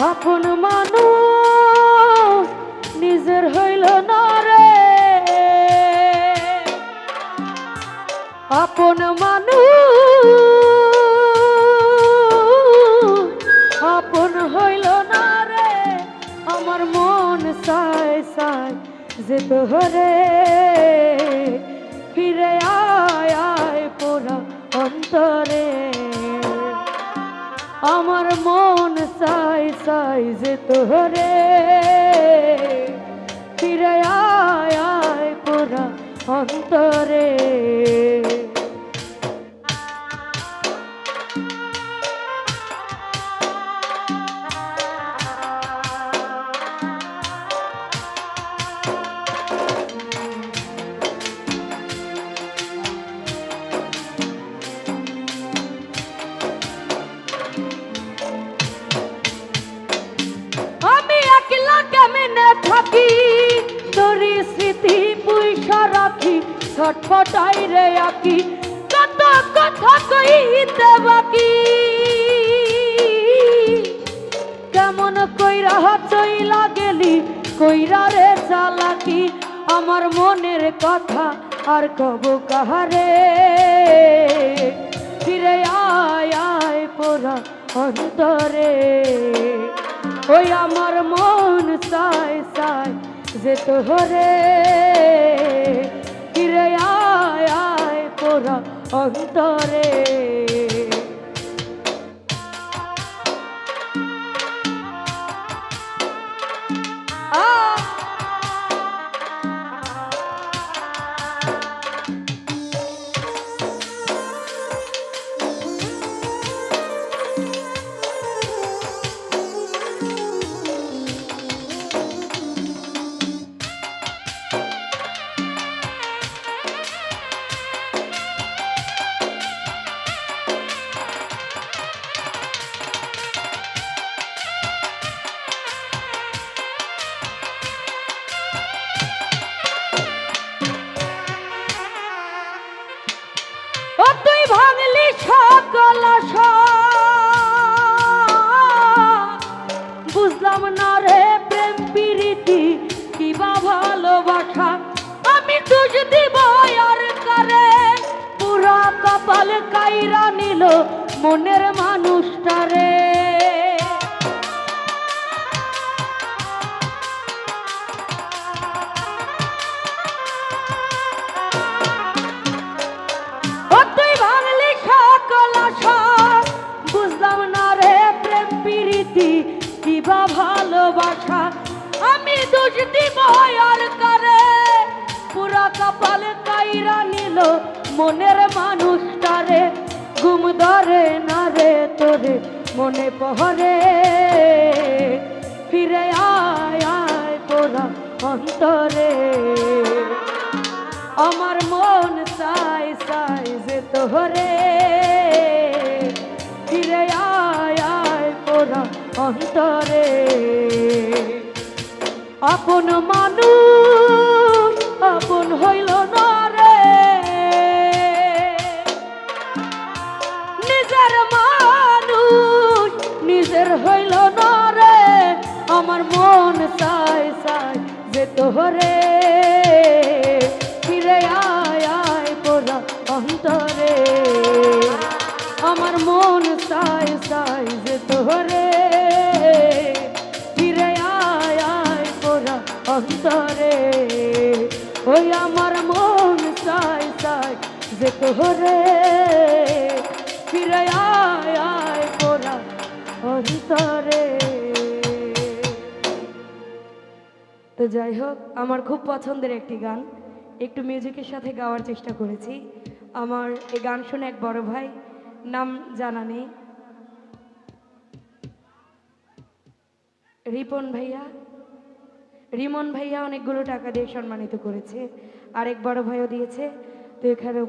আপন মানুষ নিজের হইল না রে, আপন মানুষ আপন হইল না রে। আমার মন চাই চাই যে তোহরে ফিরে আয় আয় পোড়া অন্তরে। আমার মন চাই চাই যে তোহরে ফিরে আয় আয় পোড়া অন্তরে। থাকি তোরি স্মৃতি পুইসা রাখি ছটফটাই রে আঁকি কত কথা কইতে বাকি। কেমন কইরা চইলা গেলি কইরা রে চালাকি। আমার মনের কথা আর কব কাহারে ফিরে আয় আয় পোড়া অন্তরে। ওই আমার মন চাই চাই যে তোহরে ফিরে আয় আয় পোড়া অন্তরে। তুই ভাঙলি সকল আশা, বুঝলাম না রে প্রেম প্রীতি কিবা ভালোবাসা। আমি দোষ দিব আর কারে পুরা কপাল কাইরা নিল মনের মানুষটারে। বুঝলাম না রে প্রেম প্রীতি কিবা ভালোবাসা। আমি দোষ দিব আর কারে পুরা কপাল কাইরা নিল মনের মানুষটারে। ঘুম ধরে না রে তোরে মনে পহরে ফিরে আয় আয় পোড়া অন্তরে। আমার মন চাই চাই যে তোহরে ফিরে আয় আয় পোড়া অন্তরে। আপন মানুষ আপন হইল না রে, নিজের মানুষ নিজের হইল না রে। আমার মন চাই চাই যে তোহরে ফিরে আয় আয় পোড়া অন্তরে। আমার মন চাই চাই যে তোহরে ফিরে আয় আয় পোড়া অন্তরে। ওই আমার মন চাই চাই যে তোহরে ফিরে আয় আয় পোড়া অন্তরে। তো যাই হোক, আমার খুব পছন্দের একটি গান, একটু মিউজিকের সাথে গাওয়ার চেষ্টা করেছি। আমার এই গান শুনে এক বড় ভাই, নাম জানা নেই, রিমন ভাইয়া অনেকগুলো টাকা দিয়ে সম্মানিত করেছে, আরেক বড় ভাইও দিয়েছে। তো এখানে